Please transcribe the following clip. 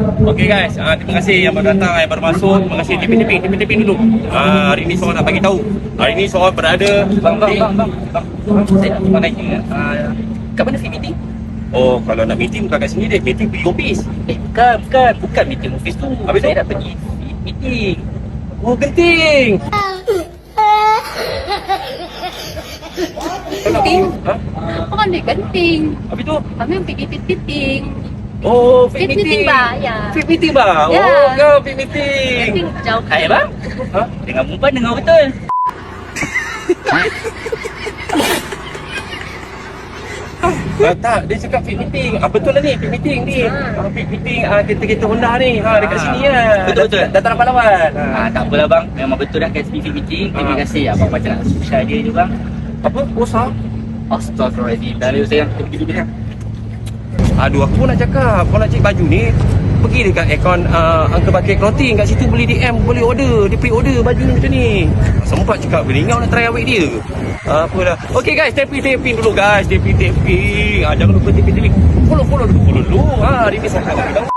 Okay guys, terima kasih yang baru datang, yang baru masuk. Terima kasih tiping dulu. Hari ni seorang nak bagi tahu. Hari ni seorang berada bang. Saya nak cuma naik kat mana fit meeting? Oh, kalau nak meeting bukan kat sini deh. Meeting pergi office. Bukan meeting office tu. Habis saya nak pergi meeting. Oh, genting. Genting? Ha? Bukan dia genting. Habis tu? Kami pergi meeting. Oh, fit Fit meeting ba? Ya. Fit meeting ba? Ya. Oh, kau fit meeting. Meeting jauh. Hai bang. Ha? Dengan perempuan dengar betul. Tak, dia cakap fit meeting. Betul lah ni, fit meeting ni. Fit meeting kereta Honda ni. Dekat sini lah. Betul. Datang dapat lawan. Tak apalah bang. Memang betul dah kat fit meeting. Terima kasih abang macam nak share dia ni bang. Apa? Kosa? Astaghfirullahaladzim. Dah lalu sayang. Kita pergi dulu ya. Aduh, aku pun nak cakap. Kau nak cari baju ni, pergi dekat akaun Uncle Bakir Clothing. Kat situ boleh DM, boleh order. Dia pre-order baju ni macam ni. Sempat cakap, beringau nak try awet dia. Apalah. Okay guys, taping dulu guys. Taping. Jangan lupa taping. Follow dulu. Hari ni saya akan bagi tahu.